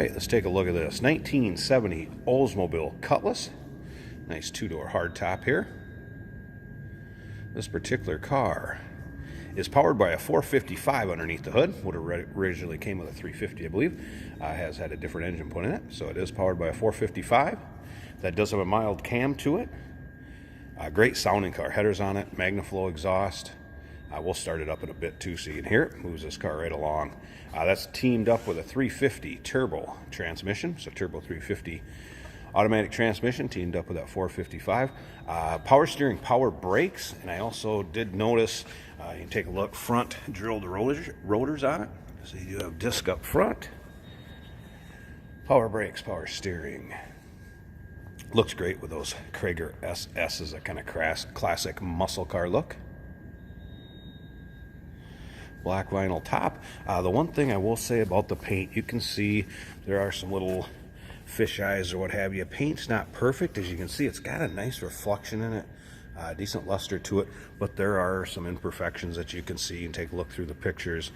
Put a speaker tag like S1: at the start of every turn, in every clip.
S1: right, let's take a look at this 1970 Oldsmobile Cutlass. Nice two-door hardtop here. This particular car is powered by a 455 underneath the hood. Would have originally came with a 350, I believe. Has had a different engine put in it, so it is powered by a 455. That does have a mild cam to it. Great sounding car. Headers on it, MagnaFlow exhaust. We'll start it up in a bit too so you can hear it. Moves this car right along. That's teamed up with a 350 turbo transmission, so turbo 350 automatic transmission teamed up with that 455. Power steering, power brakes, and I also did notice, you can take a look, front drilled rotors on it. So you do have disc up front. Power brakes, power steering. Looks great with those Krager SS's, a kind of classic muscle car look. Black vinyl top. The one thing I will say about the paint, you can see there are some little fish eyes or what have you. Paint's not perfect. As you can see, it's got a nice reflection in it, decent luster to it, but there are some imperfections that you can see and take a look through the pictures.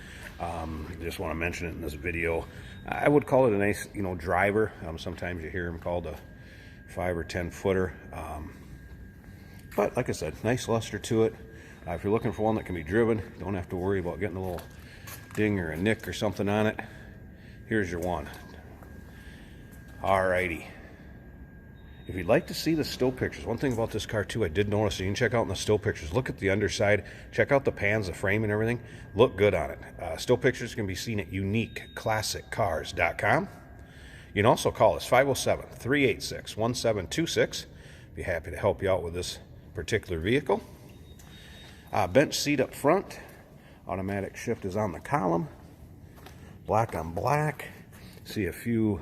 S1: Just want to mention it in this video. I would call it a nice, driver. Sometimes you hear them called a 5 or 10 footer, but like I said, nice luster to it. If you're looking for one that can be driven, don't have to worry about getting a little ding or a nick or something on it. Here's your one. Alrighty. If you'd like to see the still pictures, one thing about this car too, I did notice, you can check out in the still pictures, look at the underside, check out the pans, the frame and everything, look good on it. Still pictures can be seen at uniqueclassiccars.com. You can also call us 507-386-1726. Be happy to help you out with this particular vehicle. Bench seat up front, automatic shift is on the column, black on black. See a few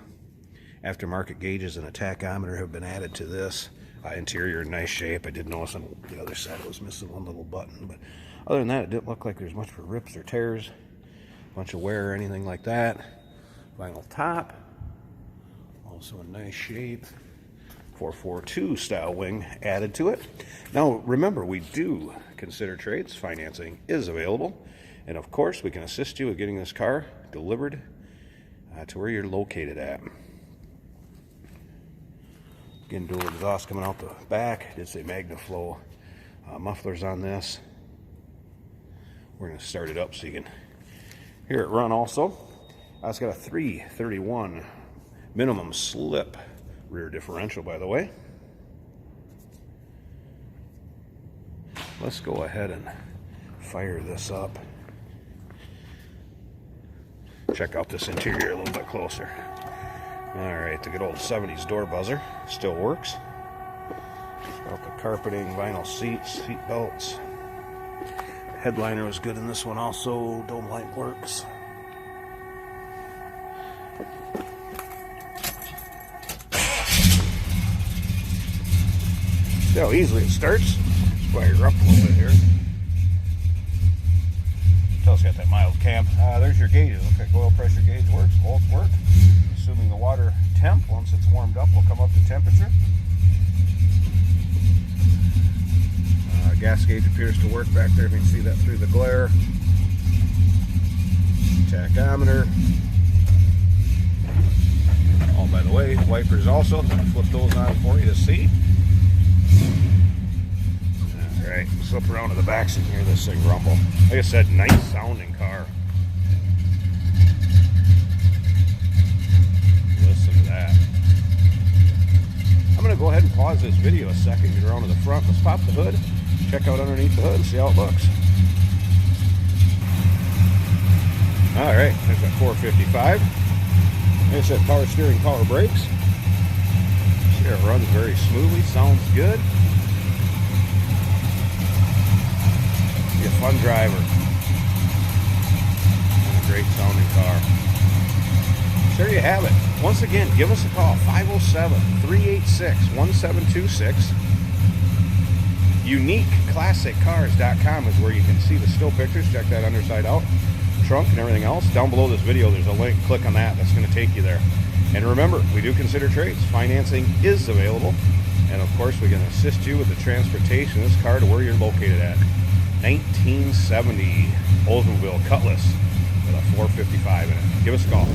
S1: aftermarket gauges and a tachometer have been added to this. Interior in nice shape. I did notice on the other side it was missing one little button, but other than that, it didn't look like there's much for rips or tears, bunch of wear or anything like that. Vinyl top, also in nice shape. 442 style wing added to it. Now remember, we do consider trades. Financing is available, and of course we can assist you with getting this car delivered to where you're located at. Again, dual exhaust coming out the back. I did say MagnaFlow mufflers on this. We're going to start it up so you can hear it run also. It's got a 331 minimum slip rear differential, by the way. Let's go ahead and fire this up. Check out this interior a little bit closer. Alright, the good old 70s door buzzer still works. Got the carpeting, vinyl seats, seat belts. Headliner was good in this one also. Dome light works. See how easily it starts? Fire up a little bit here. Tell us you got that mild cam. There's your gauges. Looks like oil pressure gauge works. Both work. Assuming the water temp, once it's warmed up, will come up to temperature. Gas gauge appears to work back there. If you can see that through the glare. Tachometer. Oh, by the way, wipers also. I'm going to flip those on for you to see. Alright, slip around to the back so you can hear this thing rumble. Like I said, nice sounding car. Listen to that. I'm going to go ahead and pause this video a second, get around to the front. Let's pop the hood, check out underneath the hood and see how it looks. Alright, there's that 455. Like I said, power steering, power brakes. See, it runs very smoothly, sounds good. Be a fun driver. And a great sounding car. So there you have it. Once again, give us a call, 507-386-1726. UniqueClassicCars.com is where you can see the still pictures. Check that underside out, trunk and everything else. Down below this video, there's a link. Click on that. That's going to take you there. And remember, we do consider trades. Financing is available. And of course, we can assist you with the transportation of this car to where you're located at. 1970 Oldsmobile Cutlass with a 455 in it. Give us a call.